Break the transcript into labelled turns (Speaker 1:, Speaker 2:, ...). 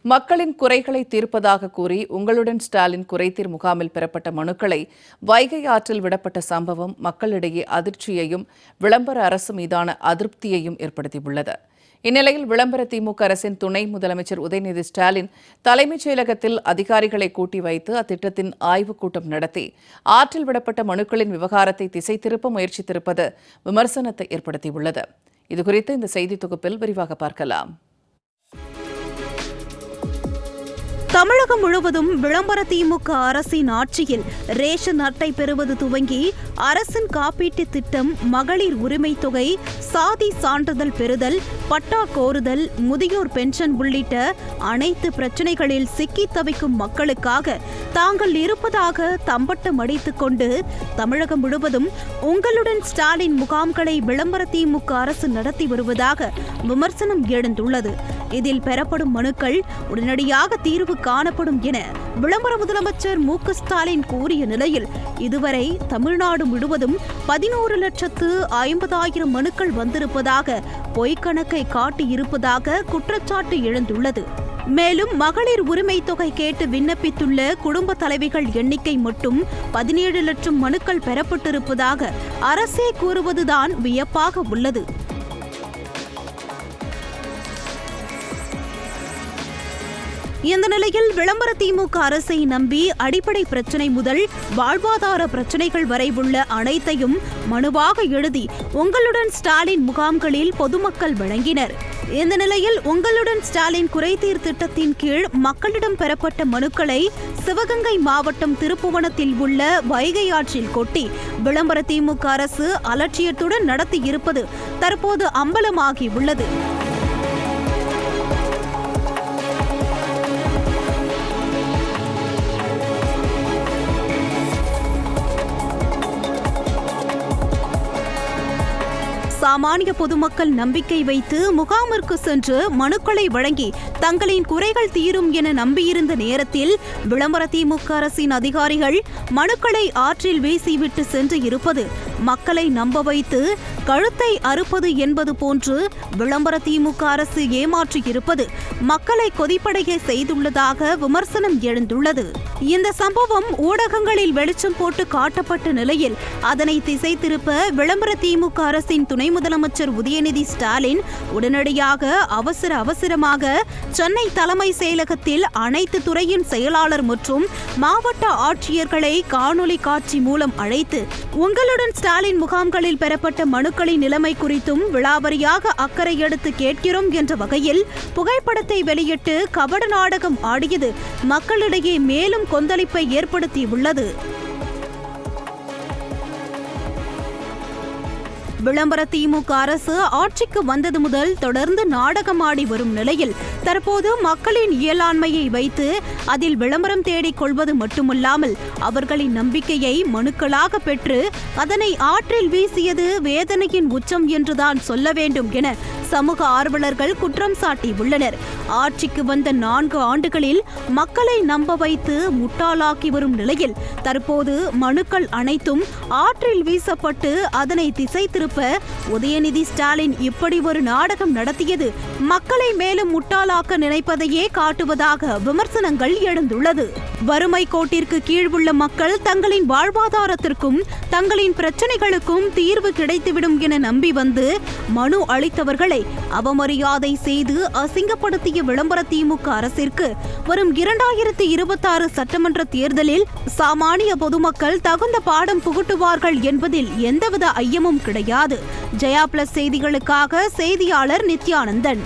Speaker 1: மக்களின் குறைகளை தீர்ப்பதாக கூறி உங்களுடன் ஸ்டாலின் குறைதீர் முகாமில் பெறப்பட்ட மனுக்களை வைகை ஆற்றில் விடப்பட்ட சம்பவம் மக்களிடையே அதிர்ச்சியையும் விளம்பர அரசு மீதான அதிருப்தியையும் ஏற்படுத்தியுள்ளது. இந்நிலையில் விளம்பர திமுக அரசின் துணை முதலமைச்சர் உதயநிதி ஸ்டாலின் தலைமைச் செயலகத்தில் அதிகாரிகளை கூட்டி வைத்து அத்திட்டத்தின் ஆய்வுக் கூட்டம் நடத்தி ஆற்றில் விடப்பட்ட மனுக்களின் விவகாரத்தை திசை திருப்ப முயற்சித்திருப்பது விமர்சனத்தை ஏற்படுத்தியுள்ளது. இதுகுறித்து இந்த செய்தி தொகுப்பில் விரிவாக பார்க்கலாம்.
Speaker 2: தமிழகம் முழுவதும் விளம்பர திமுக அரசின் ஆட்சியில் ரேஷன் அட்டை பெறுவது துவங்கி அரசின் காப்பீட்டு திட்டம், மகளிர் உரிமை தொகை, சாதி சான்றிதழ் பெறுதல், பட்டா கோருதல், முதியோர் பென்ஷன் உள்ளிட்ட அனைத்து பிரச்சினைகளில் சிக்கி தவிக்கும் மக்களுக்காக தாங்கள் இருப்பதாக தம்பட்டம் அடித்துக் கொண்டு தமிழகம் முழுவதும் உங்களுடன் ஸ்டாலின் முகாம்களை விளம்பர திமுக அரசு நடத்தி வருவதாக விமர்சனம் எழுந்துள்ளது. இதில் பெறப்படும் மனுக்கள் உடனடியாக தீர்வு காணப்படும் என விளம்பர முதலமைச்சர் மு.க.ஸ்டாலின் கூறிய நிலையில் இதுவரை தமிழ்நாடு முழுவதும் 11,50,000 மனுக்கள் வந்திருப்பதாக பொய்க்கணக்கை காட்டியிருப்பதாக குற்றச்சாட்டு எழுந்துள்ளது. மேலும் மகளிர் உரிமை தொகை கேட்டு விண்ணப்பித்துள்ள குடும்ப தலைவிகள் எண்ணிக்கை மட்டும் 17 லட்சம் மனுக்கள் பெறப்பட்டிருப்பதாக அரசே கூறுவதுதான் வியப்பாக உள்ளது. இந்த நிலையில் விளம்பர திமுக அரசை நம்பி அடிப்படை பிரச்சினை முதல் வாழ்வாதார பிரச்சினைகள் வரை உள்ள அனைத்தையும் மனுவாக எழுதி உங்களுடன் ஸ்டாலின் முகாம்களில் பொதுமக்கள் வழங்கினர். இந்த நிலையில் உங்களுடன் ஸ்டாலின் குறைதீர் திட்டத்தின் கீழ் மக்களிடம் பெறப்பட்ட மனுக்களை சிவகங்கை மாவட்டம் திருப்புவனத்தில் உள்ள வைகை ஆற்றில் கொட்டி விளம்பர திமுக அரசு அலட்சியத்துடன் நடத்தியிருப்பது தற்போது அம்பலமாகி உள்ளது. சாமானிய பொதுமக்கள் நம்பிக்கை வைத்து முகாமிற்கு சென்று மனுக்களை வழங்கி தங்களின் குறைகள் தீரும் என நம்பியிருந்த நேரத்தில் விளம்பர திமுக அரசின் அதிகாரிகள் மனுக்களை ஆற்றில் வீசிவிட்டு சென்று இருப்பது மக்களை நம்ப வைத்து கழுத்தை அறுப்பது என்பது போன்று விளம்பர திமுக அரசு ஏமாற்றியிருப்பது மக்களை கொதிப்படைய செய்துள்ளதாக விமர்சனம் எழுந்துள்ளது. இந்த சம்பவம் ஊடகங்களில் வெளிச்சம் போட்டு காட்டப்பட்ட நிலையில் அதனை திசை திருப்ப விளம்பர திமுக அரசின் துணை முதலமைச்சர் உதயநிதி ஸ்டாலின் உடனடியாக அவசரமாக சென்னை தலைமை செயலகத்தில் அனைத்து துறையின் செயலாளர் மற்றும் மாவட்ட ஆட்சியர்களை காணொலி காட்சி மூலம் அழைத்து உங்களுடன் ஸ்டாலின் முகாம்களில் பெறப்பட்ட மனுக்களின் நிலைமை குறித்தும் விலாவரியாக அக்கறை எடுத்து கேட்கிறோம் என்ற வகையில் புகைப்படத்தை வெளியிட்டு கபட நாடகம் ஆடியது மக்களிடையே மேலும் கொந்தளிப்பை ஏற்படுத்தியுள்ளது. விளம்பர திமுக அரசு ஆட்சிக்கு வந்தது முதல் தொடர்ந்து நாடகமாடி வரும் நிலையில் தற்போது மக்களின் இயலாண்மையை வைத்து அதில் விளம்பரம் தேடிக் கொள்வது மட்டுமல்லாமல் அவர்களின் நம்பிக்கையை மனுக்களாக பெற்று அதனை ஆற்றில் வீசியது வேதனையின் உச்சம் என்றுதான் சொல்ல வேண்டும் என சமூக ஆர்வலர்கள் குற்றம் சாட்டியுள்ளனர். ஆட்சிக்கு வந்த 4 ஆண்டுகளில் மக்களை நம்ப வைத்து முட்டாளாக்கி வரும் நிலையில் தற்போது மனுக்கள் அனைத்தும் ஆற்றில் வீசப்பட்டு அதனை திசை திருப்ப உதயநிதி ஸ்டாலின் இப்படி ஒரு நாடகம் நடத்தியது மக்களை மேலும் முட்டாளாக்க நினைப்பதையே காட்டுவதாக விமர்சனங்கள் எழுந்துள்ளது. வறுமை கோட்டிற்கு கீழ் உள்ள மக்கள் தங்களின் வாழ்வாதாரத்திற்கும் தங்களின் பிரச்சனைகளுக்கும் தீர்வு கிடைத்துவிடும் என நம்பி வந்து மனு அளித்தவர்களை அவமரியாதை செய்து அசிங்கப்படுத்திய விளம்பர திமுக அரசிற்கு வரும் 2026 சட்டமன்ற தேர்தலில் சாமானிய பொதுமக்கள் தகுந்த பாடம் புகட்டுவார்கள் என்பதில் எந்தவித ஐயமும் கிடையாது. ஜெயா பிளஸ் செய்திகளுக்காக செய்தியாளர் நித்யானந்தன்.